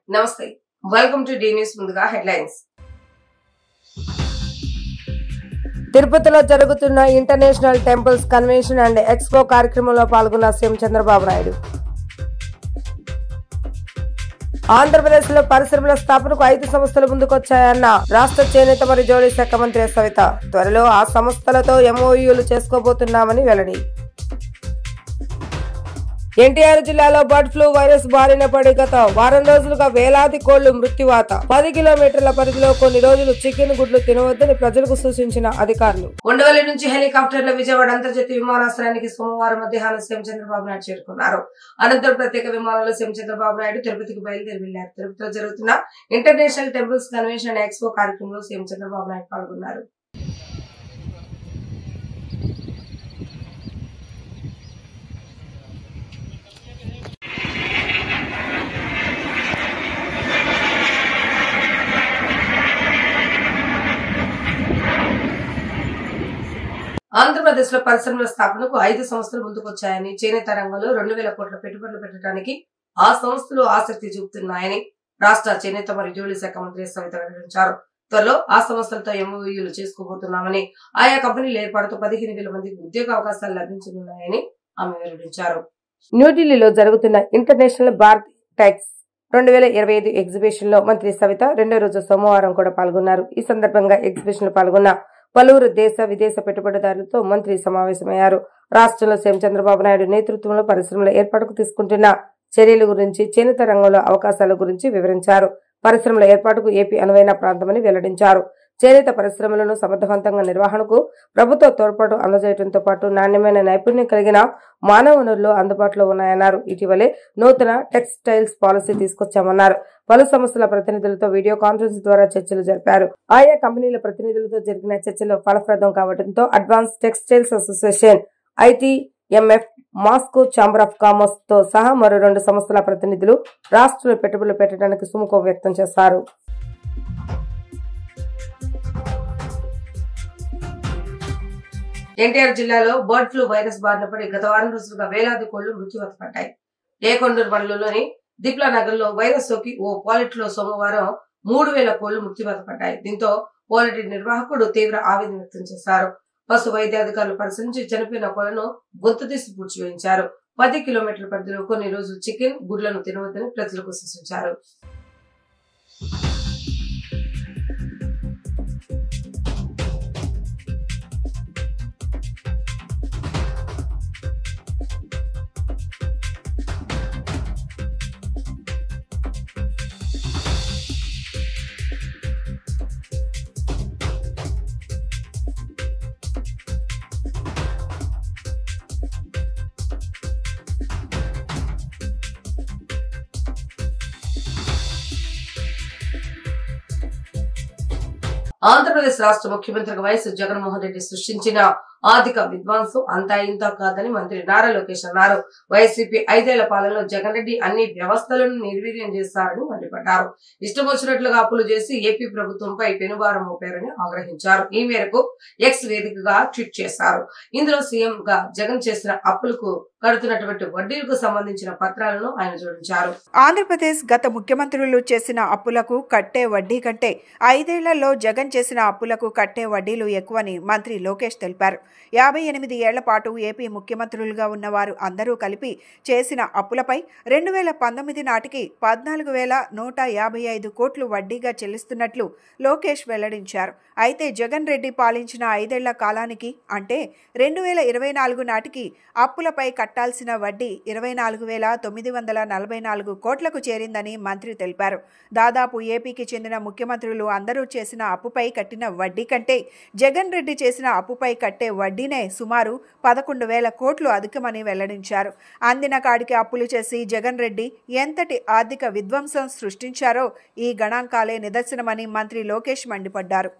నమస్తే, welcome to D news. ముందుగా headlines. తిరుపతిలో జరుగుతున్న international temples convention and expo కార్యక్రమంలో పాల్గొన్న సీఎం చంద్రబాబు నాయుడు. ఆంధ్రప్రదేశ్ లో పరిశ్రమల స్థాపనకు 5 సంస్థలు ముందుకొచ్చాయన్న రాష్ట్ర చేనేత మరియు జౌళి శాఖ మంత్రి సవిత. త్వరలో ఆ సంస్థలతో ఎంఓయూలు చేసుకోబోతున్నామని వెల్లడి. ఎన్టీఆర్ జిల్లాలో బర్డ్ ఫ్లూ వైరస్ బారిన పడి గత వారం రోజులుగా వేలాది కోళ్లు మృత్యువాత. 10 కిలోమీటర్ల పరిధిలో కొన్ని రోజులు చికెన్ గుడ్లు తినవద్దని ప్రజలకు సూచించిన అధికారులు. ఉండవల్లి నుంచి హెలికాప్టర్ల విజయవాడ అంతర్జాతీయ విమానాశ్రయానికి సోమవారం మధ్యాహ్నం సీఎం చంద్రబాబు నాయుడు చేరుకున్నారు. అనంతరం ప్రత్యేక విమానంలో సీఎం చంద్రబాబు నాయుడు తిరుపతికి బయలుదేరి వెళ్లారు. తిరుపతిలో జరుగుతున్న international temples convention and expo కార్యక్రమంలో సీఎం చంద్రబాబు నాయుడు పాల్గొన్నారు. ఆంధ్రప్రదేశ్ లో పరిశ్రమల స్థాపనకు 5 సంస్థలు ముందుకొచ్చాయని, చేనేత రంగంలో 2,000 కోట్ల పెట్టుబడులు పెట్టడానికి ఆ సంస్థలు ఆసక్తి చూపుతున్నాయని రాష్ట్ర చేనేత మరియు జౌళి శాఖ మంత్రి సవిత వెల్లడించారు. త్వరలో ఆ సంస్థలతో ఎంఓయూలు చేసుకోబోతున్నామని, ఆయా కంపెనీల ఏర్పాటుతో 15,000 మందికి ఉద్యోగ అవకాశాలు లభించనున్నాయని ఆమె వెల్లడించారు. న్యూఢిల్లీలో జరుగుతున్న ఇంటర్నేషనల్ భారత్ టెక్స్ 2025 ఎగ్జిబిషన్ లో మంత్రి సవిత 2వ రోజు సోమవారం కూడా పాల్గొన్నారు. ఈ సందర్భంగా ఎగ్జిబిషన్ లో పాల్గొన్న పలువురు దేశ విదేశ పెట్టుబడిదారులతో మంత్రి సమావేశమయ్యారు. రాష్ట్రంలో సీఎం చంద్రబాబు నాయుడు నేతృత్వంలో పరిశ్రమల ఏర్పాటుకు తీసుకుంటున్న చర్యల గురించి, చేనేత రంగంలో అవకాశాల గురించి వివరించారు. పరిశ్రమల ఏర్పాటుకు ఏపీ అనువైన ప్రాంతమని వెల్లడించారు. చేనేత పరిశ్రమలను సమర్థవంతంగా నిర్వహణకు ప్రభుత్వ తోడ్పాటు అందజేయడంతో పాటు నాణ్యమైన నైపుణ్యం కలిగిన మానవ వనరులు అందుబాటులో ఉన్నాయన్నారు. ఇటీవలే నూతన టెక్స్టైల్స్ పాలసీ తీసుకొచ్చామన్నారు. పలు సంస్థల ప్రతినిధులతో వీడియో కాన్ఫరెన్స్ ద్వారా చర్చలు జరిపారు. ఆయా కంపెనీల ప్రతినిధులతో జరిగిన చర్చలు ఫలప్రదం కావడంతో advance textiles association, ITMF, Moscow chamber of commerce తో సహా మరో 2 సంస్థల ప్రతినిధులు రాష్ట్రంలో పెట్టుబడులు పెట్టడానికి సుముఖం వ్యక్తం చేశారు. ఎన్టీఆర్ జిల్లాలో బర్డ్ ఫ్లూ వైరస్ బారిన పడి గత వారం రోజులుగా వేలాది కోళ్లు మృత్యువాత పడ్డాయి. ఏకొండూరు మండలంలోని దిప్లా నగర్ లో వైరస్ సోకి ఓ పాలిట్ లో సోమవారం 3,000 కోళ్లు మృత్యువాత పడ్డాయి. దీంతో పోలిటీ నిర్వాహకుడు తీవ్ర ఆవేదన వ్యక్తం చేశారు. పశు వైద్య అధికారులు పరిశీలించి చనిపోయిన కోళ్లను గొంతు తీసి పూడ్చివేయించారు. 10 కిలోమీటర్ల పరిధిలో కొన్ని రోజులు చికెన్ గుడ్లను తినవద్దని ప్రజలకు సూచించారు. ఆంధ్రప్రదేశ్ రాష్ట్ర ముఖ్యమంత్రిగా వైఎస్ జగన్మోహన్ రెడ్డి సృష్టించిన ఆర్థిక విధ్వంసం అంతా ఇంత కాదని మంత్రి నారా లోకేష్ అన్నారు. వైసీపీ 5 ఏళ్ల పాలనలో జగన్ రెడ్డి అన్ని వ్యవస్థలను నిర్వీర్యం చేశారని మండిపడ్డారు. ఇష్టం వచ్చినట్లుగా అప్పులు చేసి ఏపీ ప్రభుత్వంపై పెనుభారం మోపారని ఆగ్రహించారు. ఈ మేరకు ఎక్స్ వేదికగా ట్వీట్ చేశారు. ఇందులో సీఎం గా జగన్ చేసిన అప్పులకు కడుతున్నటువంటి వడ్డీలకు సంబంధించిన పత్రాలను ఆయన జోడించారు. ఆంధ్రప్రదేశ్ గత ముఖ్యమంత్రులు చేసిన అప్పులకు కట్టే వడ్డీ కంటే 5 ఏళ్లలో జగన్ చేసిన అప్పులకు కట్టే వడ్డీలు ఎక్కువని మంత్రి లోకేష్ తెలిపారు. 58 ఏళ్ల పాటు ఏపీ ముఖ్యమంత్రులుగా ఉన్నవారు అందరూ కలిపి చేసిన అప్పులపై 2019 నాటికి 14,155 కోట్లు వడ్డీగా చెల్లిస్తున్నట్లు లోకేష్ వెల్లడించారు. అయితే జగన్ రెడ్డి పాలించిన 5 ఏళ్ల కాలానికి అంటే 2024 నాటికి అప్పులపై కట్టాల్సిన వడ్డీ 24,944 కోట్లకు చేరిందని మంత్రి తెలిపారు. దాదాపు ఏపీకి చెందిన ముఖ్యమంత్రులు అందరూ చేసిన అప్పుపై కట్టిన వడ్డీ కంటే జగన్ రెడ్డి చేసిన అప్పుపై కట్టే వడ్డీనే సుమారు 11,000 కోట్లు అధికమని వెల్లడించారు. అందిన కాడికి అప్పులు చేసి జగన్ రెడ్డి ఎంతటి ఆర్థిక విధ్వంసం సృష్టించారో ఈ గణాంకాలే నిదర్శనమని మంత్రి లోకేష్ మండిపడ్డారు.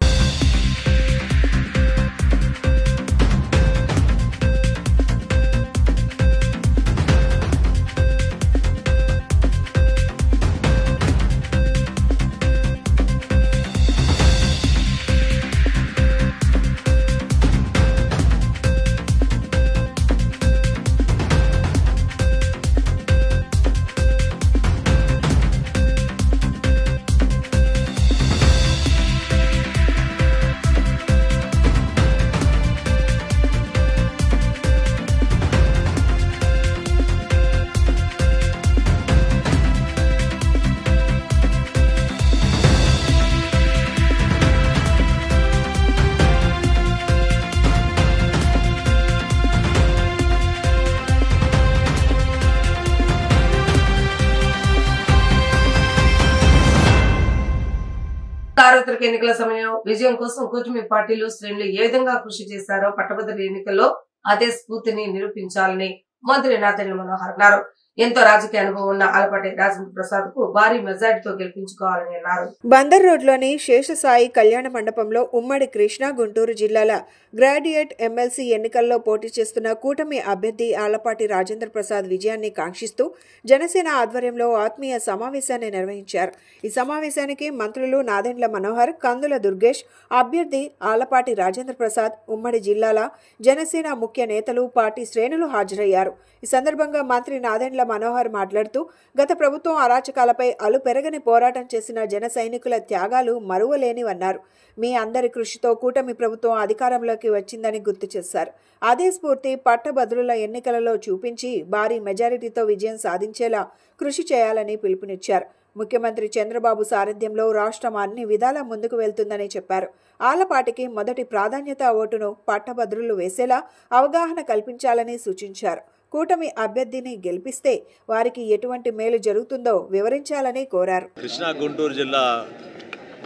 సార్వత్రిక ఎన్నికల సమయంలో విజయం కోసం కూటమి పార్టీలు శ్రేణులు ఏ విధంగా కృషి చేశారో పట్టభద్రుల ఎన్నికల్లో అదే స్ఫూర్తిని నిరూపించాలని మంత్రి నాదెండ్ల మనోహర్ అన్నారు. ఎంతో రాజకీయ అనుభవం ఉన్న ఆలపాటి రాజేంద్ర ప్రసాద్ కు భారీ మెజారిటీతో గెలిపించుకోవాలని అన్నారు. బందర్ రోడ్లోని శేషసాయి కళ్యాణ మండపంలో ఉమ్మడి కృష్ణా గుంటూరు జిల్లాల గ్రాడ్యుయేట్ ఎమ్మెల్సీ ఎన్నికల్లో పోటీ చేస్తున్న కూటమి అభ్యర్థి ఆలపాటి రాజేంద్ర ప్రసాద్ విజయాన్ని కాంక్షిస్తూ జనసేన ఆధ్వర్యంలో ఆత్మీయ సమావేశాన్ని నిర్వహించారు. ఈ సమావేశానికి మంత్రులు నాదెండ్ల మనోహర్, కందుల దుర్గేష్, అభ్యర్థి ఆలపాటి రాజేంద్ర ప్రసాద్, ఉమ్మడి జిల్లాల జనసేన ముఖ్య నేతలు, పార్టీ శ్రేణులు హాజరయ్యారు. ఈ సందర్భంగా మంత్రి నాదెండ్ల మనోహర్ మాట్లాడుతూ గత ప్రభుత్వం అరాచకాలపై అలుపెరగని పోరాటం చేసిన జన సైనికుల త్యాగాలు మరువలేనివన్నారు. మీ అందరి కృషితో కూటమి ప్రభుత్వం అధికారంలోకి వచ్చిందని గుర్తు చేశారు. అదే స్ఫూర్తి పట్టభద్రుల ఎన్నికలలో చూపించి భారీ మెజారిటీతో విజయం సాధించేలా కృషి చేయాలని పిలుపునిచ్చారు. ముఖ్యమంత్రి చంద్రబాబు సారథ్యంలో రాష్ట్రం అన్ని విధాలా ముందుకు వెళ్తుందని చెప్పారు. ఆలపాటికి మొదటి ప్రాధాన్యత ఓటును పట్టభద్రులు వేసేలా అవగాహన కల్పించాలని సూచించారు. కూటమి అభ్యర్థిని గెలిపిస్తే వారికి ఎటువంటి మేలు జరుగుతుందో వివరించాలని కోరారు. కృష్ణా గుంటూరు జిల్లా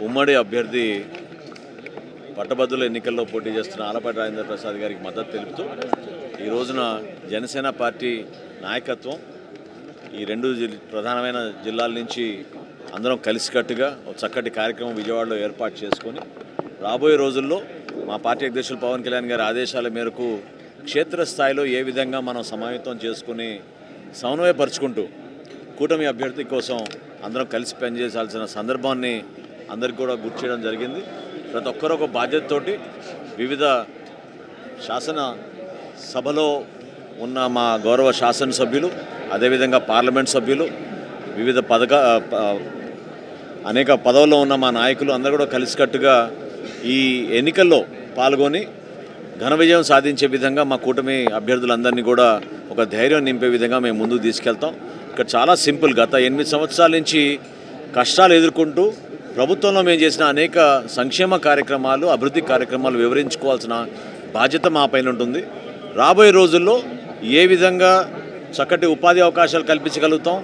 ఉమ్మడి అభ్యర్థి పట్టభద్రుల ఎన్నికల్లో పోటీ చేస్తున్న ఆలపాటి రాజేంద్ర ప్రసాద్ గారికి మద్దతు తెలుపుతూ ఈ రోజున జనసేన పార్టీ నాయకత్వం ఈ రెండు ప్రధానమైన జిల్లాల నుంచి అందరం కలిసికట్టుగా ఒక చక్కటి కార్యక్రమం విజయవాడలో ఏర్పాటు చేసుకొని రాబోయే రోజుల్లో మా పార్టీ అధ్యక్షులు పవన్ కళ్యాణ్ గారి ఆదేశాల మేరకు క్షేత్రస్థాయిలో ఏ విధంగా మనం సమాయత్తం చేసుకుని సమన్వయపరుచుకుంటూ కూటమి అభ్యర్థి కోసం అందరం కలిసి పనిచేయాల్సిన సందర్భాన్ని అందరికీ కూడా గుర్తు చేయడం జరిగింది. ప్రతి ఒక్కరూ ఒక బాధ్యతతోటి వివిధ శాసన సభలో ఉన్న మా గౌరవ శాసనసభ్యులు, అదేవిధంగా పార్లమెంట్ సభ్యులు, వివిధ అనేక పదవుల్లో ఉన్న మా నాయకులు అందరూ కూడా కలిసికట్టుగా ఈ ఎన్నికల్లో పాల్గొని ఘన విజయం సాధించే విధంగా మా కూటమి అభ్యర్థులందరినీ కూడా ఒక ధైర్యం నింపే విధంగా మేము ముందుకు తీసుకెళ్తాం. ఇక్కడ చాలా సింపుల్, గత 8 సంవత్సరాల నుంచి కష్టాలు ఎదుర్కొంటూ ప్రభుత్వంలో మేము చేసిన అనేక సంక్షేమ కార్యక్రమాలు, అభివృద్ధి కార్యక్రమాలు వివరించుకోవాల్సిన బాధ్యత మా పైన ఉంటుంది. రాబోయే రోజుల్లో ఏ విధంగా చక్కటి ఉపాధి అవకాశాలు కల్పించగలుగుతాం,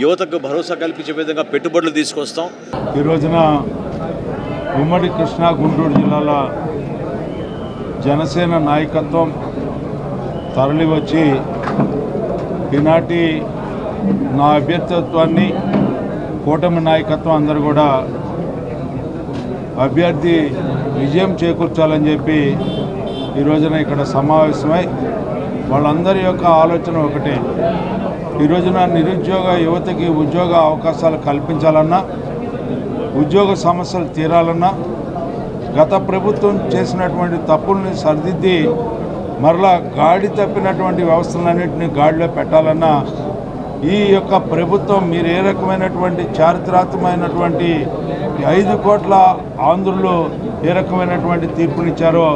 యువతకు భరోసా కల్పించే విధంగా పెట్టుబడులు తీసుకొస్తాం. ఈ రోజున ఉమ్మడి కృష్ణా గుంటూరు జిల్లాల జనసేన నాయకత్వం తరలివచ్చి ఈనాటి నా అభ్యర్థిత్వాన్ని కూటమి నాయకత్వం అందరూ కూడా అభ్యర్థి విజయం చేకూర్చాలని చెప్పి ఈ రోజున ఇక్కడ సమావేశమై వాళ్ళందరి యొక్క ఆలోచన ఒకటే. ఈ రోజున నిరుద్యోగ యువతకి ఉద్యోగ అవకాశాలు కల్పించాలన్నా, ఉద్యోగ సమస్యలు తీరాలన్నా, గత ప్రభుత్వం చేసినటువంటి తప్పుల్ని సరిదిద్ది మరలా గాడి తప్పినటువంటి వ్యవస్థలన్నింటినీ గాడిలో పెట్టాలన్నా ఈ యొక్క ప్రభుత్వం మీరు ఏ రకమైనటువంటి చారిత్రాత్మకమైనటువంటి 5 కోట్ల ఆంధ్రులు ఏ రకమైనటువంటి తీర్పునిచ్చారో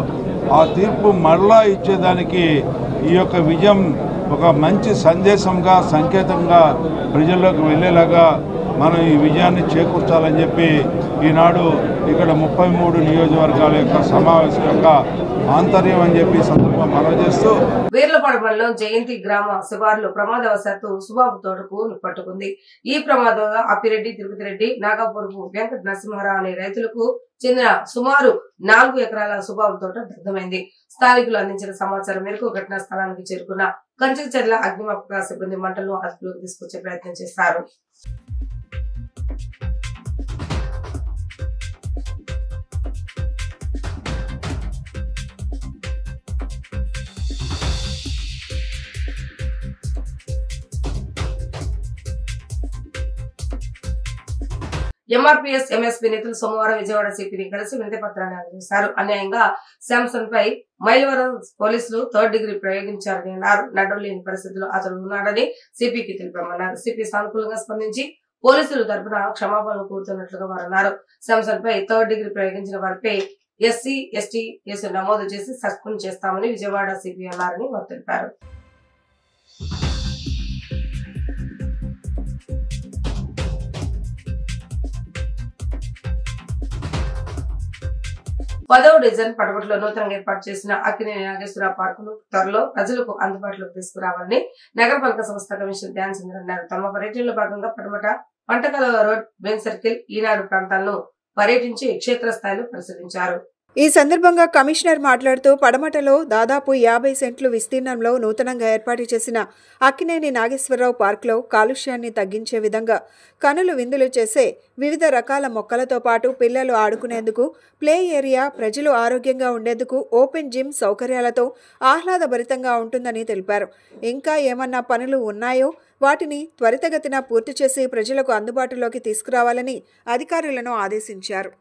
ఆ తీర్పు మరలా ఇచ్చేదానికి ఈ యొక్క విజయం ఒక మంచి సందేశంగా, సంకేతంగా ప్రజల్లోకి వెళ్ళేలాగా మనం ఈ విజయాన్ని చేకూర్చాలని చెప్పి ఈనాడు ఇక్కడ 33 నియోజకవర్గాల యొక్క సమావేశం యొక్క ఆంతర్యం అని చెప్పి సందర్భంగా మనవి చేస్తూ వీర్లపాడు మండలం జయంతి గ్రామ శివార్లు ప్రమాదవశాత్తు సుబాబు తోటకు పట్టుకుంది. ఈ ప్రమాదంలో అప్పిరెడ్డి, తిరుపతిరెడ్డి, నాగపూర్పు వెంకట నరసింహారావు అనే రైతులకు చెందిన సుమారు 4 ఎకరాల సుబాబు తోట దగ్ధమైంది. స్థానికులు అందించిన సమాచారం మేరకు ఘటనా స్థలానికి చేరుకున్న కంచకచర్ల అగ్నిమాపక సిబ్బంది మంటలను అదుపులోకి తీసుకొచ్చే ప్రయత్నం చేశారు. ఎంఆర్పీఎస్ ఎంఎస్పీ నేతలు సోమవారం విజయవాడ సిపిని కలిసి వినతి పత్రాన్ని అందజేశారు. అన్యాయంగా శాంసన్ పై మైలవరం పోలీసులు 3rd డిగ్రీ ప్రయోగించారని అన్నారు. నడవలేని లేని పరిస్థితుల్లో అతడు ఉన్నాడని సిపికి తెలిపామన్నారు. సిపి సానుకూలంగా స్పందించి పోలీసులు తరపున క్షమాపణలు కోరుతున్నట్లుగా వారు అన్నారు. శాంసన్ పై 3rd డిగ్రీ ప్రయోగించిన వారిపై ఎస్సీ ఎస్టీ కేసు నమోదు చేసి సస్పెండ్ చేస్తామని విజయవాడ సిపి అన్నారని వారు తెలిపారు. పదవ డివిజన్ పడవట్లో నూతనంగా ఏర్పాటు చేసిన అక్కినేని నాగేశ్వర పార్కును త్వరలో ప్రజలకు అందుబాటులోకి తీసుకురావాలని నగరపాలక సంస్థ కమిషనర్ ధ్యానచంద్ర అన్నారు. తమ పర్యటనలో భాగంగా పడమట పంటకాలువ రోడ్, బెన్ సర్కిల్, ఈనాడు ప్రాంతాలను పర్యటించి క్షేత్రస్థాయిలో పరిశీలించారు. ఈ సందర్భంగా కమిషనర్ మాట్లాడుతూ పడమటలో దాదాపు 50 సెంట్లు విస్తీర్ణంలో నూతనంగా ఏర్పాటు చేసిన అక్కినేని నాగేశ్వరరావు పార్కులో కాలుష్యాన్ని తగ్గించే విధంగా కనులు విందులు చేసే వివిధ రకాల మొక్కలతో పాటు పిల్లలు ఆడుకునేందుకు ప్లే ఏరియా, ప్రజలు ఆరోగ్యంగా ఉండేందుకు ఓపెన్ జిమ్ సౌకర్యాలతో ఆహ్లాదభరితంగా ఉంటుందని తెలిపారు. ఇంకా ఏమన్నా పనులు ఉన్నాయో వాటిని త్వరితగతిన పూర్తి చేసి ప్రజలకు అందుబాటులోకి తీసుకురావాలని అధికారులను ఆదేశించారు.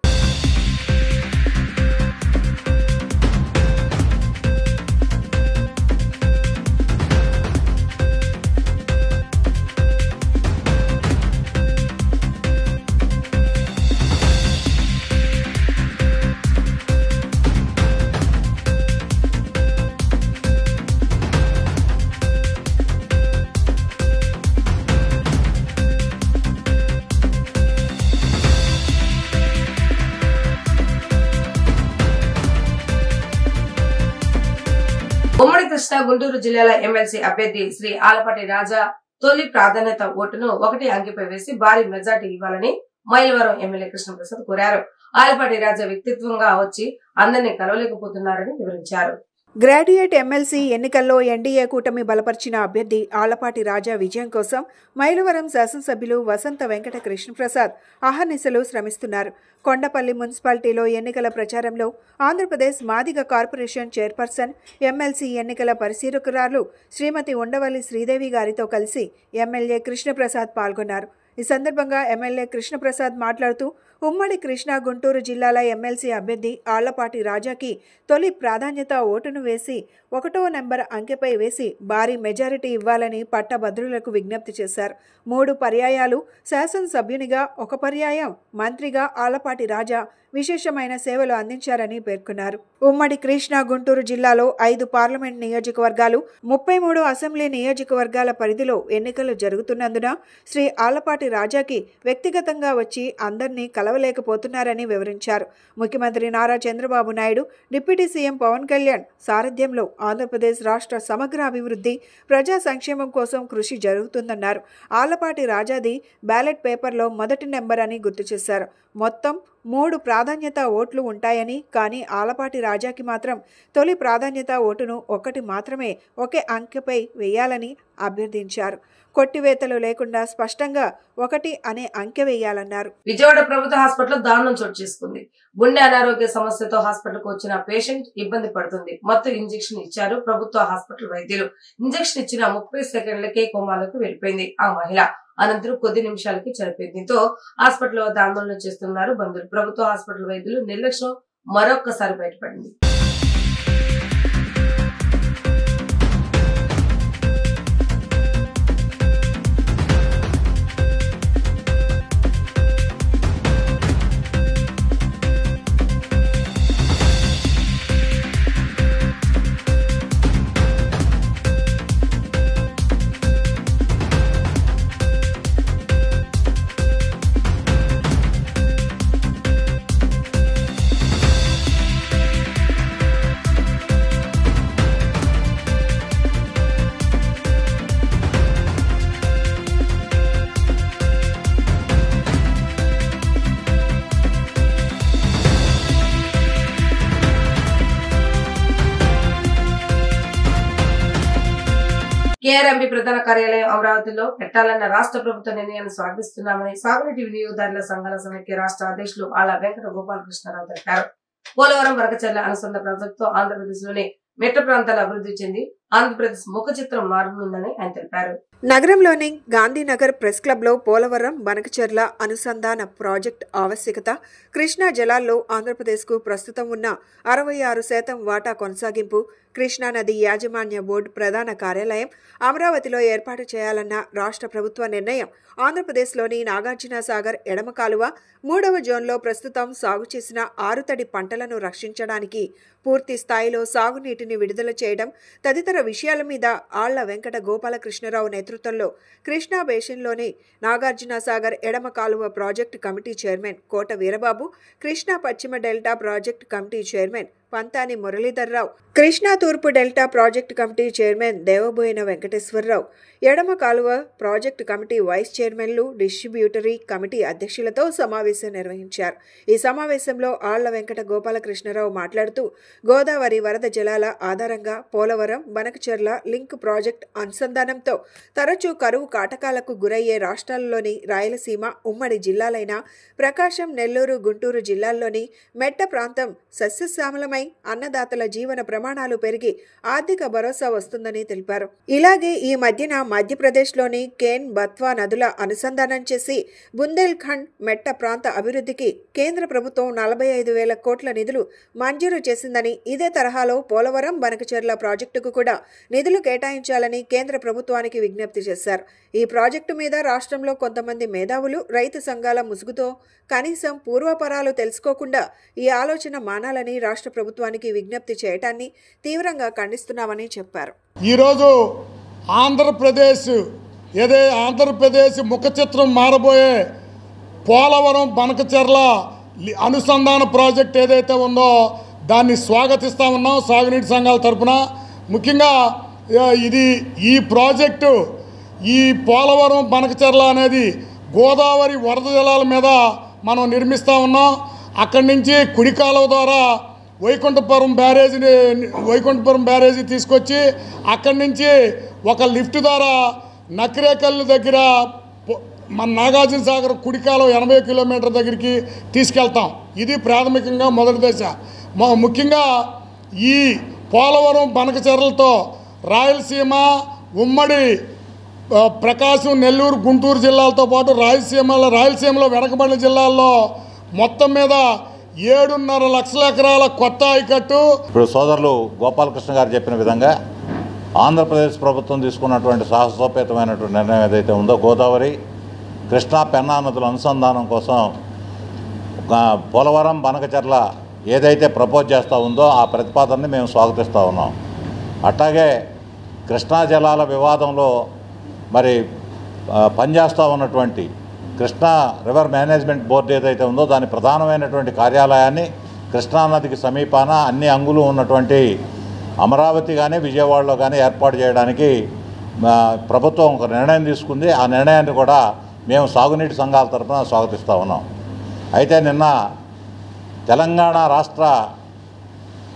ఉమ్మడి కృష్ణా గుంటూరు జిల్లాల ఎమ్మెల్సీ అభ్యర్థి శ్రీ ఆలపాటి రాజా తొలి ప్రాధాన్యత ఓటును 1 అంకెపై వేసి భారీ మెజార్టీ ఇవ్వాలని మైలవరం ఎమ్మెల్యే కృష్ణప్రసాద్ కోరారు. ఆలపాటి రాజా వ్యక్తిత్వంగా వచ్చి అందరినీ కలవలేకపోతున్నారని వివరించారు. గ్రాడ్యుయేట్ ఎమ్మెల్సీ ఎన్నికల్లో ఎన్డీఏ కూటమి బలపరిచిన అభ్యర్థి ఆలపాటి రాజా విజయం కోసం మైలవరం శాసనసభ్యులు వసంత వెంకట కృష్ణప్రసాద్ అహర్నిశలు శ్రమిస్తున్నారు. కొండపల్లి మున్సిపాలిటీలో ఎన్నికల ప్రచారంలో Andhra Pradesh Madiga corporation chairperson, MLC ఎన్నికల పరిశీలకురాలు శ్రీమతి ఉండవల్లి శ్రీదేవి గారితో కలిసి ఎమ్మెల్యే కృష్ణప్రసాద్ పాల్గొన్నారు. ఈ సందర్భంగా ఎమ్మెల్యే కృష్ణప్రసాద్ మాట్లాడుతూ ఉమ్మడి కృష్ణా గుంటూరు జిల్లాల ఎమ్మెల్సీ అభ్యర్థి ఆళ్లపాటి రాజాకి తొలి ప్రాధాన్యత ఓటును వేసి 1వ నెంబర్ అంకెపై వేసి భారీ మెజారిటీ ఇవ్వాలని పట్టభద్రులకు విజ్ఞప్తి చేశారు. 3 పర్యాయాలు శాసనసభ్యునిగా, 1 పర్యాయం మంత్రిగా ఆళ్లపాటి రాజా విశేషమైన సేవలు అందించారని పేర్కొన్నారు. ఉమ్మడి కృష్ణా గుంటూరు జిల్లాలో 5 పార్లమెంట్ నియోజకవర్గాలు, 33 అసెంబ్లీ నియోజకవర్గాల పరిధిలో ఎన్నికలు జరుగుతున్నందున శ్రీ ఆళ్లపాటి రాజాకి వ్యక్తిగతంగా వచ్చి అందరినీ కలవలేకపోతున్నారని వివరించారు. ముఖ్యమంత్రి నారా చంద్రబాబు నాయుడు, డిప్యూటీ సీఎం పవన్ కళ్యాణ్ సారథ్యంలో ఆంధ్రప్రదేశ్ రాష్ట్ర సమగ్ర అభివృద్ధి, ప్రజా సంక్షేమం కోసం కృషి జరుగుతుందన్నారు. ఆళ్లపాటి రాజాది బ్యాలెట్ పేపర్లో మొదటి నెంబర్ అని గుర్తు చేశారు. మొత్తం 3 ప్రాధాన్యత ఓట్లు ఉంటాయని, కానీ ఆలపాటి రాజాకి మాత్రం తొలి ప్రాధాన్యత ఓటును 1 మాత్రమే 1 అంకెపై వేయాలని అభ్యర్థించారు. కొట్టివేతలు లేకుండా స్పష్టంగా 1 అనే అంకె వేయాలన్నారు. విజయవాడ ప్రభుత్వ హాస్పిటల్లో దారుణం చోటు చేసుకుంది. గుండె అనారోగ్య సమస్యతో హాస్పిటల్ కు వచ్చిన పేషెంట్ ఇబ్బంది పడుతుంది. మొత్తం ఇంజెక్షన్ ఇచ్చారు ప్రభుత్వ హాస్పిటల్ వైద్యులు. ఇంజెక్షన్ ఇచ్చిన 30 సెకండ్లకే కోమాలోకి వెళ్లిపోయింది ఆ మహిళ. అనంతరం కొద్ది నిమిషాలకి చనిపోయింది. దీంతో హాస్పిటల్ వద్ద ఆందోళన చేస్తున్నారు బంధువులు. ప్రభుత్వ హాస్పిటల్ వైద్యులు నిర్లక్ష్యం మరొక్కసారి బయటపడింది. కేఆర్ఎంబీ ప్రధాన కార్యాలయం అమరావతిలో పెట్టాలన్న రాష్ట్ర ప్రభుత్వ నిర్ణయాన్ని స్వాగతిస్తున్నామని సాగునీటి వినియోగదారుల సంఘాల సమైక్య రాష్ట్ర అధ్యక్షులు ఆళ్ల వెంకట గోపాలకృష్ణారావు తెలిపారు. పోలవరం వరకచర్ల అనుసంధ ప్రాజెక్టుతో ఆంధ్రప్రదేశ్ లోని మెట్ట ప్రాంతాలు అభివృద్ధి చెంది ఆంధ్రప్రదేశ్ ముఖ చిత్రం మారనుందని ఆయన తెలిపారు. నగరంలోని గాంధీనగర్ ప్రెస్ క్లబ్లో పోలవరం బనకచెర్ల అనుసంధాన ప్రాజెక్టు ఆవశ్యకత, కృష్ణా జలాల్లో ఆంధ్రప్రదేశ్కు ప్రస్తుతం ఉన్న 66% వాటా కొనసాగింపు, కృష్ణానది యాజమాన్య బోర్డు ప్రధాన కార్యాలయం అమరావతిలో ఏర్పాటు చేయాలన్న రాష్ట్ర ప్రభుత్వ నిర్ణయం, ఆంధ్రప్రదేశ్లోని నాగార్జునసాగర్ ఎడమ కాలువ 3వ జోన్లో ప్రస్తుతం సాగు చేసిన ఆరుతడి పంటలను రక్షించడానికి పూర్తి స్థాయిలో సాగునీటిని విడుదల చేయడం తదితర విషయాల మీద ఆళ్ల వెంకట గోపాలకృష్ణరావు నేతృత్వంలో కృష్ణా బేసిన్లోని నాగార్జునసాగర్ ఎడమ కాలువ project committee chairman Kota Veerababu, Krishna పశ్చిమ delta project committee chairman Pantani Muralidhar Rao, Krishna తూర్పు delta project committee chairman Devaboina Venkateswara Rao, ఎడమ కాలువ ప్రాజెక్టు కమిటీ వైస్ చైర్మన్లు, డిస్ట్రిబ్యూటరీ కమిటీ అధ్యక్షులతో సమావేశం నిర్వహించారు. ఈ సమావేశంలో ఆళ్ల వెంకట గోపాలకృష్ణరావు మాట్లాడుతూ గోదావరి వరద జలాల ఆధారంగా పోలవరం బనకచెర్ల లింక్ ప్రాజెక్టు అనుసంధానంతో తరచూ కరువు కాటకాలకు గురయ్యే రాష్ట్రాల్లోని రాయలసీమ ఉమ్మడి జిల్లాలైన ప్రకాశం, నెల్లూరు, గుంటూరు జిల్లాల్లోని మెట్ట ప్రాంతం సస్యశ్యామలమై అన్నదాతల జీవన ప్రమాణాలు పెరిగి ఆర్థిక భరోసా వస్తుందని తెలిపారు. ఇలాగే ఈ మధ్యన మధ్యప్రదేశ్లోని కేన్, బత్వా నదుల అనుసంధానం చేసి బుందేల్ఖండ్ మెట్ట ప్రాంత అభివృద్ధికి కేంద్ర ప్రభుత్వం 45,000 కోట్ల నిధులు మంజూరు చేసిందని, ఇదే తరహాలో పోలవరం బనకచెర్ల ప్రాజెక్టుకు కూడా నిధులు కేటాయించాలని కేంద్ర ప్రభుత్వానికి విజ్ఞప్తి చేశారు. ఈ ప్రాజెక్టు మీద రాష్ట్రంలో కొంతమంది మేధావులు, రైతు సంఘాల ముసుగుతో కనీసం పూర్వపరాలు తెలుసుకోకుండా ఈ ఆలోచన మానాలని రాష్ట్ర ప్రభుత్వానికి విజ్ఞప్తి చేయటాన్ని తీవ్రంగా ఖండిస్తున్నామని చెప్పారు. ఈరోజు ఆంధ్రప్రదేశ్ ముఖ చిత్రం మారబోయే పోలవరం బనకచెర్ల అనుసంధాన ప్రాజెక్ట్ ఏదైతే ఉందో దాన్ని స్వాగతిస్తూ ఉన్నాం సాగునీటి సంఘాల తరఫున. ముఖ్యంగా ఈ ప్రాజెక్టు ఈ పోలవరం బనకచెర్ల అనేది గోదావరి వరద జలాల మీద మనం నిర్మిస్తూ ఉన్నాం. అక్కడి నుంచి కుడి కాలువ ద్వారా వైకుంఠపురం బ్యారేజీ తీసుకొచ్చి అక్కడి నుంచి ఒక లిఫ్ట్ ద్వారా నకిరేకల్లు దగ్గర మన నాగార్జున సాగర్ కుడి కాలువ 80 కిలోమీటర్ల దగ్గరికి తీసుకెళ్తాం. ఇది ప్రాథమికంగా మొదటి దశ. ముఖ్యంగా ఈ పోలవరం బనకచెర్లతో రాయలసీమ ఉమ్మడి ప్రకాశం, నెల్లూరు, గుంటూరు జిల్లాలతో పాటు రాయలసీమలో వెనకబడిన జిల్లాల్లో మొత్తం మీద 7.5 లక్షల ఎకరాల కొత్త ఆయకట్టు. ఇప్పుడు సోదరులు గోపాలకృష్ణ గారు చెప్పిన విధంగా ఆంధ్రప్రదేశ్ ప్రభుత్వం తీసుకున్నటువంటి సాహసోపేతమైనటువంటి నిర్ణయం ఏదైతే ఉందో గోదావరి, కృష్ణా, పెన్నా నదుల అనుసంధానం కోసం పోలవరం బనకచెర్ల ఏదైతే ప్రపోజ్ చేస్తూ ఉందో ఆ ప్రతిపాదనని మేము స్వాగతిస్తూ ఉన్నాం. అట్లాగే కృష్ణా జలాల వివాదంలో మరి పనిచేస్తూ ఉన్నటువంటి కృష్ణా రివర్ మేనేజ్మెంట్ బోర్డు ఏదైతే ఉందో దాని ప్రధానమైనటువంటి కార్యాలయాన్ని కృష్ణానదికి సమీపాన అన్ని అంగులు ఉన్నటువంటి అమరావతి కానీ విజయవాడలో కానీ ఏర్పాటు చేయడానికి ప్రభుత్వం ఒక నిర్ణయం తీసుకుంది. ఆ నిర్ణయాన్ని కూడా మేము సాగునీటి సంఘాల తరఫున స్వాగతిస్తూ ఉన్నాం. అయితే నిన్న తెలంగాణ రాష్ట్ర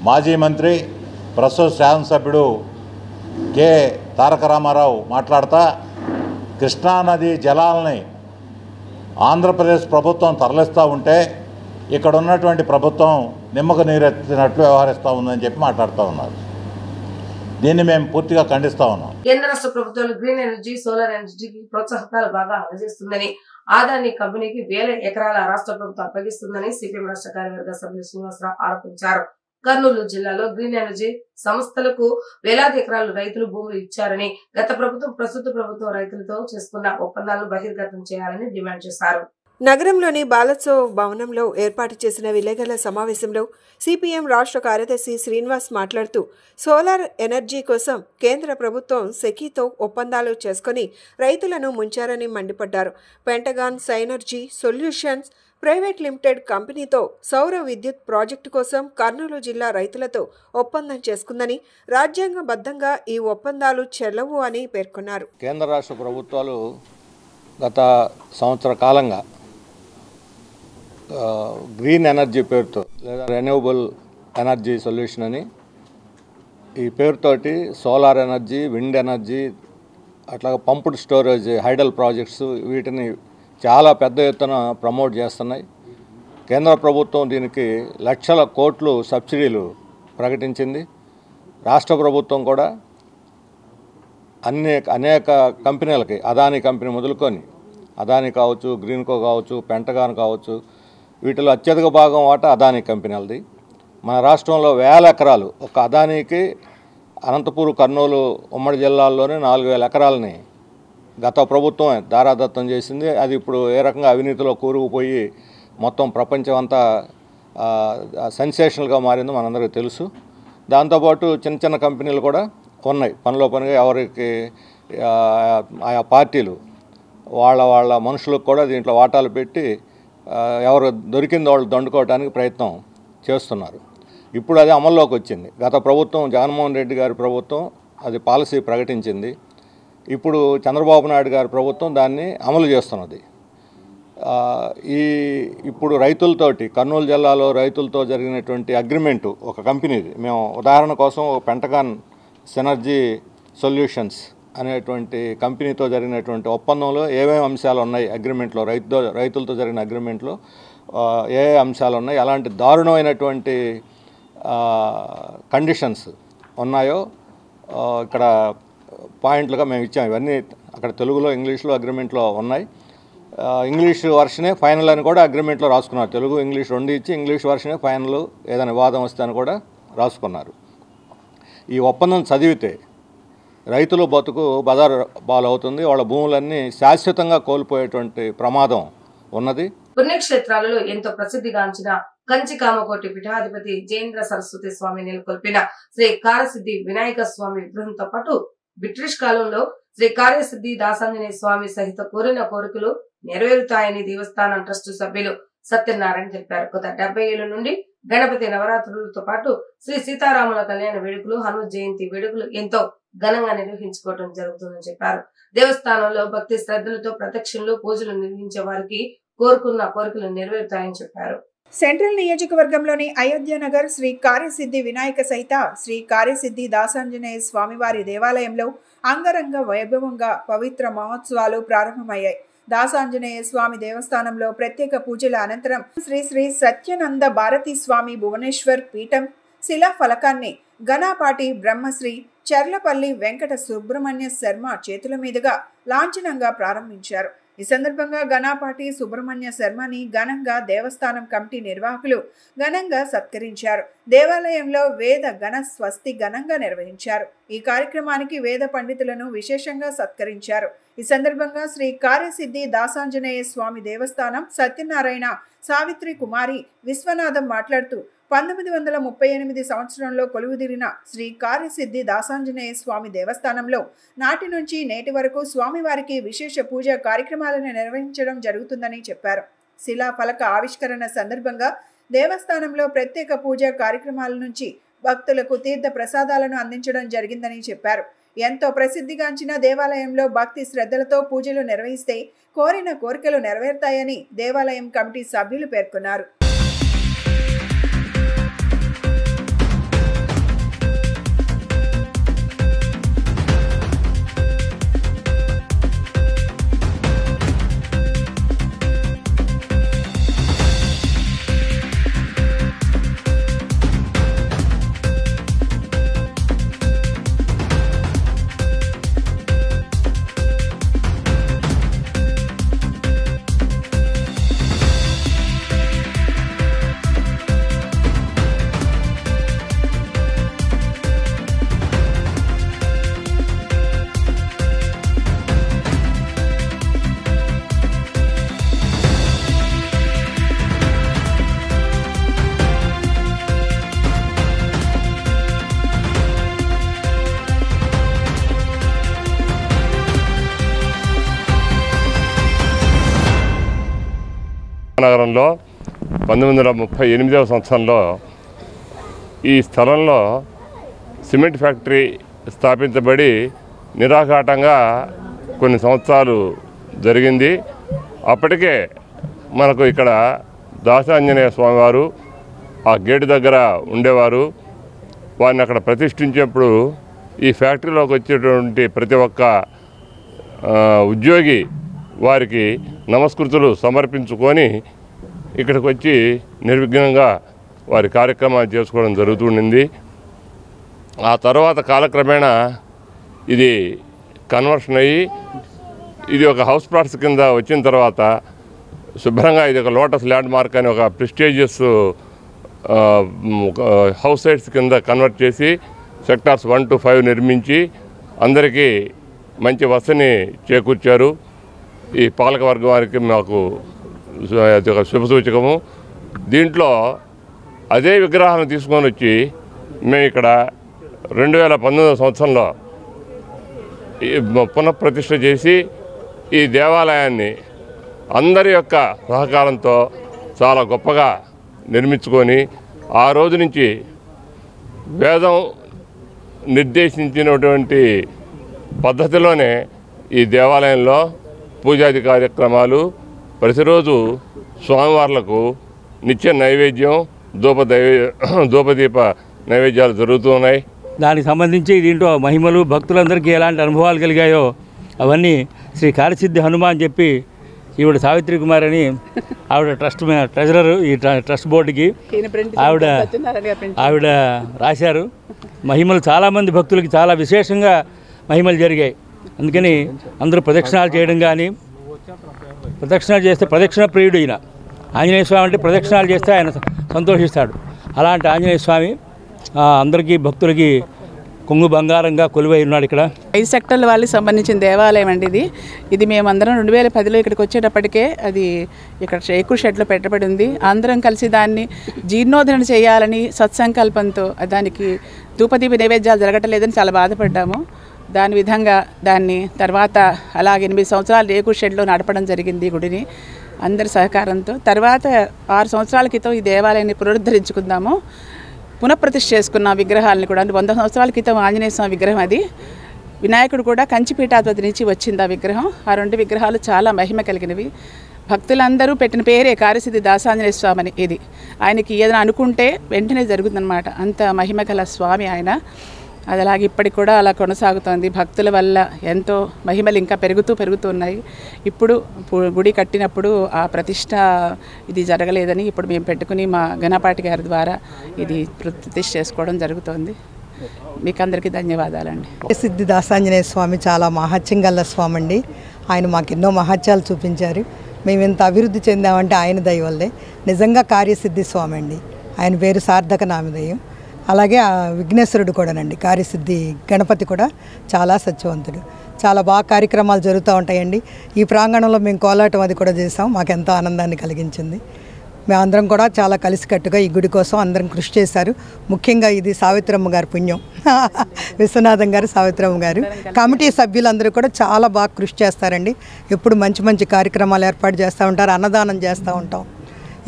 మాజీ మంత్రి, ప్రస్తుత శాసనసభ్యుడు కె తారక రామారావు మాట్లాడుతూ కృష్ణానది జలాలని ఆంధ్రప్రదేశ్ ప్రభుత్వం తరలిస్తూ ఉంటే ఇక్కడ ఉన్నటువంటి ప్రభుత్వం నిమ్మకు నీరెత్తినట్లు వ్యవహరిస్తూ ఉందని చెప్పి మాట్లాడుతూ ఉన్నారు. దీన్ని మేము పూర్తిగా ఖండిస్తూ ఉన్నాం. కేంద్ర రాష్ట్ర ప్రభుత్వాలు గ్రీన్ ఎనర్జీ, సోలార్ ఎనర్జీకి ప్రోత్సాహకాలు బాగా అందజేస్తుందని, ఆదాని కంపెనీకి 1000 ఎకరాల రాష్ట్ర ప్రభుత్వం అప్పగిస్తుందని సిపిఎం రాష్ట్ర కార్యవర్గ సభ్యులు శ్రీనివాసరావు ఆరోపించారు. కర్నూలు జిల్లాలో గ్రీన్ ఎనర్జీ సంస్థలకు వేలాది ఎకరాలు రైతులు భూములు ఇచ్చారని, గత ప్రభుత్వం ప్రస్తుత ప్రభుత్వం రైతులతో చేసుకున్న ఒప్పందాలను బహిర్గతం చేయాలని డిమాండ్ చేశారు. నగరంలోని బాలోత్సవ్ భవనంలో ఏర్పాటు చేసిన విలేకరుల సమావేశంలో సిపిఎం రాష్ట్ర కార్యదర్శి శ్రీనివాస్ మాట్లాడుతూ సోలార్ ఎనర్జీ కోసం కేంద్ర ప్రభుత్వం సెకీతో ఒప్పందాలు చేసుకుని రైతులను ముంచారని మండిపడ్డారు. పెంటగాన్ సైనర్జీ సొల్యూషన్స్ ప్రైవేట్ లిమిటెడ్ కంపెనీతో సౌర విద్యుత్ ప్రాజెక్టు కోసం కర్నూలు జిల్లా రైతులతో ఒప్పందం చేసుకుందని, రాజ్యాంగబద్ధంగా ఈ ఒప్పందాలు చెల్లవు అని పేర్కొన్నారు. కేంద్ర రాష్ట్ర ప్రభుత్వాలు గత సంవత్సర కాలంగా గ్రీన్ ఎనర్జీ పేరుతో లేదా రెన్యూవబుల్ ఎనర్జీ సొల్యూషన్ అని ఈ పేరుతోటి సోలార్ ఎనర్జీ, విండ్ ఎనర్జీ, అట్లాగే పంప్డ్ స్టోరేజ్ హైడల్ ప్రాజెక్ట్స్ వీటిని చాలా పెద్ద ఎత్తున ప్రమోట్ చేస్తున్నాయి. కేంద్ర ప్రభుత్వం దీనికి లక్షల కోట్లు సబ్సిడీలు ప్రకటించింది. రాష్ట్ర ప్రభుత్వం కూడా అనేక కంపెనీలకి, అదానీ కంపెనీ మొదలుకొని అదానీ కావచ్చు, గ్రీన్కో కావచ్చు, పెంటగాన్ కావచ్చు, వీటిలో అత్యధిక భాగం వాటా అదానీ కంపెనీలది. మన రాష్ట్రంలో 1000 ఎకరాలు ఒక అదానీకి అనంతపూర్, కర్నూలు ఉమ్మడి జిల్లాల్లోనే 4000 ఎకరాలని గత ప్రభుత్వం దారాదత్తం చేసింది. అది ఇప్పుడు ఏ రకంగా అవినీతిలో కూరుకుపోయి మొత్తం ప్రపంచం అంతా సెన్సేషనల్గా మారిందో మనందరికీ తెలుసు. దాంతోపాటు చిన్న చిన్న కంపెనీలు కూడా ఉన్నాయి. పనిలో పనిగా ఎవరికి ఆయా పార్టీలు వాళ్ళ మనుషులకు కూడా దీంట్లో వాటాలు పెట్టి ఎవరు దొరికింది వాళ్ళు దండుకోవడానికి ప్రయత్నం చేస్తున్నారు. ఇప్పుడు అది అమల్లోకి వచ్చింది. గత ప్రభుత్వం జగన్మోహన్ రెడ్డి గారి ప్రభుత్వం అది పాలసీ ప్రకటించింది. ఇప్పుడు చంద్రబాబు నాయుడు గారి ప్రభుత్వం దాన్ని అమలు చేస్తున్నది. ఇప్పుడు రైతులతోటి కర్నూలు జిల్లాలో రైతులతో జరిగినటువంటి అగ్రిమెంటు ఒక కంపెనీది, మేము ఉదాహరణ కోసం పెంటగాన్ సినర్జీ సొల్యూషన్స్ అనేటువంటి కంపెనీతో జరిగినటువంటి ఒప్పందంలో ఏమేమి అంశాలు ఉన్నాయి, అగ్రిమెంట్లో రైతులతో జరిగిన అగ్రిమెంట్లో ఏ అంశాలు ఉన్నాయి, అలాంటి దారుణమైనటువంటి కండిషన్స్ ఉన్నాయో ఇక్కడ పాయింట్లుగా మేము ఇచ్చాము. ఇవన్నీ అక్కడ తెలుగులో ఇంగ్లీష్లో అగ్రిమెంట్లో ఉన్నాయి. ఇంగ్లీష్ వర్షనే ఫైనల్ అని కూడా అగ్రిమెంట్లో రాసుకున్నారు. తెలుగు ఇంగ్లీష్ రెండు ఇచ్చి ఇంగ్లీష్ వర్షనే ఫైనల్, ఏదైనా వివాదం వస్తే అని కూడా రాసుకున్నారు. ఈ ఒప్పందం చదివితే రైతుల బతుకు బజారు బాలవుతుంది. వాళ్ళ భూములన్నీ శాశ్వతంగా కోల్పోయేటువంటి ప్రమాదం ఉన్నది. పుణ్యక్షేత్రాలలో ఎంతో ప్రసిద్ధిగాంచిన కంచి కామకోటి పీఠాధిపతి జయేంద్ర సరస్వతి స్వామి నెలకొల్పిన శ్రీ కార్యసిద్ధి వినాయక స్వామి విగ్రహంతో పాటు బ్రిటిష్ కాలంలో శ్రీ కార్యసిద్ధి దాసాంజనేయ స్వామి సహిత కోరిన కోరికలు నెరవేరుతాయని దేవస్థానం ట్రస్ట్ సభ్యులు సత్యనారాయణ తెలిపారు. గత 70 ఏళ్ల నుండి గణపతి నవరాత్రులతో పాటు శ్రీ సీతారాముల కళ్యాణ వేడుకలు, హనుమ జయంతి వేడుకలు ఎంతో ఘనంగా నిర్వహించుకోవడం జరుగుతుందని చెప్పారు. దేవస్థానంలో భక్తి శ్రద్ధలతో ప్రదక్షిణలు, పూజలు నిర్వహించే వారికి కోరుకున్న కోరికలు నెరవేరుతాయని చెప్పారు. సెంట్రల్ నియోజకవర్గంలోని అయోధ్య నగర్ శ్రీ కార్యసిద్ధి వినాయక సహిత శ్రీ కార్యసిద్ధి దాసాంజనేయ స్వామివారి దేవాలయంలో అంగరంగ వైభవంగా పవిత్ర మహోత్సవాలు ప్రారంభమయ్యాయి. దాసాంజనేయ స్వామి దేవస్థానంలో ప్రత్యేక పూజల అనంతరం శ్రీ శ్రీ సత్యనంద భారతి స్వామి భువనేశ్వర్ పీఠం శిలా ఫలకాన్ని గణాపాటి బ్రహ్మశ్రీ చర్లపల్లి వెంకట సుబ్రహ్మణ్య శర్మ చేతుల మీదుగా లాంఛనంగా ప్రారంభించారు. ఈ సందర్భంగా గణాపాటి సుబ్రహ్మణ్య శర్మని ఘనంగా దేవస్థానం కమిటీ నిర్వాహకులు ఘనంగా సత్కరించారు. దేవాలయంలో వేద గణ స్వస్తి ఘనంగా నిర్వహించారు. ఈ కార్యక్రమానికి వేద పండితులను విశేషంగా సత్కరించారు. ఈ సందర్భంగా శ్రీ కార్యసిద్ధి దాసాంజనేయ స్వామి దేవస్థానం సత్యనారాయణ సావిత్రి కుమారి విశ్వనాథం మాట్లాడుతూ 1938 సంవత్సరంలో కొలువుదీరిన శ్రీ కార్యసిద్ధి దాసాంజనేయ స్వామి దేవస్థానంలో నాటి నుంచి నేటి వరకు స్వామివారికి విశేష పూజా కార్యక్రమాలను నిర్వహించడం జరుగుతుందని చెప్పారు. శిలా ఫలక ఆవిష్కరణ సందర్భంగా దేవస్థానంలో ప్రత్యేక పూజా కార్యక్రమాల నుంచి భక్తులకు తీర్థ ప్రసాదాలను అందించడం జరిగిందని చెప్పారు. ఎంతో ప్రసిద్ధిగాంచిన దేవాలయంలో భక్తి శ్రద్ధలతో పూజలు నిర్వహిస్తే కోరిన కోరికలు నెరవేరుతాయని దేవాలయం కమిటీ సభ్యులు పేర్కొన్నారు. నగరంలో 1938వ సంవత్సరంలో ఈ స్థలంలో సిమెంట్ ఫ్యాక్టరీ స్థాపించబడి నిరాఘాటంగా కొన్ని సంవత్సరాలు జరిగింది. అప్పటికే మనకు ఇక్కడ దాసాంజనేయ స్వామివారు ఆ గేటు దగ్గర ఉండేవారు. వారిని అక్కడ ప్రతిష్ఠించేప్పుడు ఈ ఫ్యాక్టరీలోకి వచ్చేటువంటి ప్రతి ఒక్క ఉద్యోగి వారికి నమస్కృతులు సమర్పించుకొని ఇక్కడికి వచ్చి నిర్విఘ్నంగా వారి కార్యక్రమాలు చేసుకోవడం జరుగుతుండింది. ఆ తర్వాత కాలక్రమేణా ఇది కన్వర్షన్ అయ్యి ఇది ఒక హౌస్ ప్లాట్స్ కింద వచ్చిన తర్వాత శుభ్రంగా ఇది ఒక లోటస్ ల్యాండ్ మార్క్ అని ఒక ప్రెస్టీజియస్ హౌస్ సైట్స్ కింద కన్వర్ట్ చేసి సెక్టార్స్ 1 to 5 నిర్మించి అందరికీ మంచి వసతిని చేకూర్చారు. ఈ పాలకవర్గం వారికి మాకు అది ఒక శుభసూచకము. దీంట్లో అదే విగ్రహాలను తీసుకొని వచ్చి మేము ఇక్కడ 2019 సంవత్సరంలో పునఃప్రతిష్ఠ చేసి ఈ దేవాలయాన్ని అందరి యొక్క సహకారంతో చాలా గొప్పగా నిర్మించుకొని ఆ రోజు నుంచి వేదం నిర్దేశించినటువంటి పద్ధతిలోనే ఈ దేవాలయంలో పూజాది కార్యక్రమాలు ప్రతిరోజు స్వామివార్లకు నిత్య నైవేద్యం ధూపదీప నైవేద్యాలు జరుగుతూ ఉన్నాయి. దానికి సంబంధించి దీంట్లో మహిమలు భక్తులందరికీ ఎలాంటి అనుభవాలు కలిగాయో అవన్నీ శ్రీ కార్యసిద్ధి హనుమ అని చెప్పి ఈవిడ సావిత్రి కుమార్ అని ఆవిడ ట్రెజరర్ ఈ ట్రస్ట్ బోర్డుకి ఆవిడ రాశారు. మహిమలు చాలామంది భక్తులకి చాలా విశేషంగా మహిమలు జరిగాయి. అందుకని అందరూ ప్రదక్షిణాలు చేయడం కానీ, ప్రదక్షిణాలు చేస్తే ప్రదక్షిణ ప్రియుడు ఈయన ఆంజనేయ స్వామి అంటే ప్రదక్షిణాలు చేస్తే ఆయన సంతోషిస్తాడు. అలాంటి ఆంజనేయ స్వామి అందరికీ భక్తులకి కొంగు బంగారంగా కొలువై ఉన్నాడు. ఇక్కడ 5 సెక్టర్ల వాళ్ళకి సంబంధించిన దేవాలయం అండి ఇది మేమందరం 2010లో ఇక్కడికి వచ్చేటప్పటికే అది ఇక్కడ షేకు షెడ్లో పెట్టబడి ఉంది. అందరం కలిసి దాన్ని జీర్ణోద్ధరణ చేయాలని సత్సంకల్పంతో దానికి ధూపదీప నైవేద్యాలు జరగట్లేదని చాలా బాధపడ్డాము. దాని విధంగా దాన్ని తర్వాత అలాగే 8 సంవత్సరాలు రేకు షెడ్లో నడపడం జరిగింది గుడిని అందరి సహకారంతో. తర్వాత 6 సంవత్సరాల క్రితం ఈ దేవాలయాన్ని పునరుద్ధరించుకుందాము, పునఃప్రతిష్ఠ చేసుకున్న విగ్రహాలను కూడా. 100 సంవత్సరాల క్రితం ఆంజనేయ స్వామి విగ్రహం అది. వినాయకుడు కూడా కంచిపీఠాధిపతి నుంచి వచ్చింది ఆ విగ్రహం. ఆ 2 విగ్రహాలు చాలా మహిమ కలిగినవి. భక్తులందరూ పెట్టిన పేరే కార్యసిద్ధి దాసాంజనేయ స్వామి అని. ఇది ఆయనకి ఏదైనా అనుకుంటే వెంటనే జరుగుతుందన్నమాట. అంత మహిమ గల స్వామి ఆయన. అది అలాగే ఇప్పటికి కూడా అలా కొనసాగుతోంది. భక్తుల వల్ల ఎంతో మహిమలు ఇంకా పెరుగుతూ ఉన్నాయి. ఇప్పుడు గుడి కట్టినప్పుడు ఆ ప్రతిష్ట ఇది జరగలేదని ఇప్పుడు మేము పెట్టుకుని మా గణపాటి గారి ద్వారా ఇది ప్రతిష్ఠ చేసుకోవడం జరుగుతోంది. మీకు అందరికీ ధన్యవాదాలండి. సిద్ధి దాసాంజనేయ స్వామి చాలా మహత్యం గల స్వామి అండి. ఆయన మాకు ఎన్నో మహత్యాలు చూపించారు. మేము ఎంత అభివృద్ధి చెందామంటే ఆయన దయ వల్లే. నిజంగా కార్యసిద్ధి స్వామి అండి. ఆయన పేరు సార్థక నామధేయం. అలాగే విఘ్నేశ్వరుడు కూడానండి, కార్యసిద్ధి గణపతి కూడా చాలా సత్యవంతుడు. చాలా బాగా కార్యక్రమాలు జరుగుతూ ఉంటాయండి. ఈ ప్రాంగణంలో మేము కోలాటం అది కూడా చేసాం. మాకు ఎంతో ఆనందాన్ని కలిగించింది. మేమందరం కూడా చాలా కలిసికట్టుగా ఈ గుడి కోసం అందరం కృషి చేశారు. ముఖ్యంగా ఇది సావిత్రమ్మ గారి పుణ్యం. విశ్వనాథం గారు, సావిత్రమ్మ గారు, కమిటీ సభ్యులందరూ కూడా చాలా బాగా కృషి చేస్తారండి. ఎప్పుడు మంచి కార్యక్రమాలు ఏర్పాటు చేస్తూ ఉంటారు. అన్నదానం చేస్తూ ఉంటాం.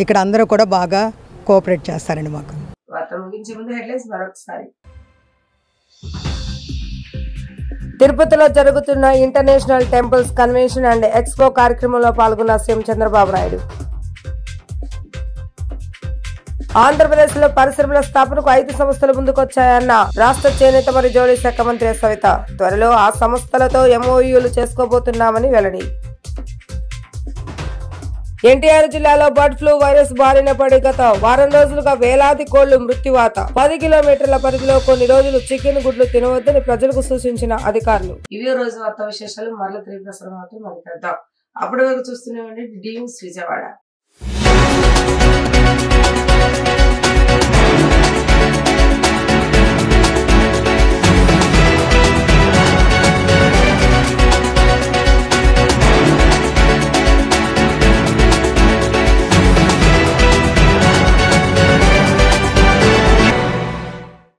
ఇక్కడ అందరూ కూడా బాగా కోఆపరేట్ చేస్తారండి మాకు. తిరుపతిలో జరుగుతున్న international temples convention and expo కార్యక్రమంలో పాల్గొన్న సీఎం చంద్రబాబు నాయుడు. ఆంధ్రప్రదేశ్ లో పరిశ్రమల స్థాపనకు 5 సంస్థలు ముందుకొచ్చాయన్న రాష్ట్ర చేనేత మరియు జౌళి శాఖ మంత్రి సవిత. త్వరలో ఆ సంస్థలతో MOUలు చేసుకోబోతున్నామని వెల్లడి. ఎన్టీఆర్ జిల్లాలో బర్డ్ ఫ్లూ వైరస్ బారిన పడి గత వారం రోజులుగా వేలాది కోళ్లు మృత్యువాత. 10 కిలోమీటర్ల పరిధిలో కొన్ని రోజులు చికెన్ గుడ్లు తినవద్దని ప్రజలకు సూచించిన అధికారులు. ఇవే రోజు వార్తా విశేషాలు. మరల తిరిగి ప్రసారం అవుతూ మళ్ళీ కలుద్దాం. అప్పటి వరకు చూస్తూనే ఉండండి డి న్యూస్ విజయవాడ.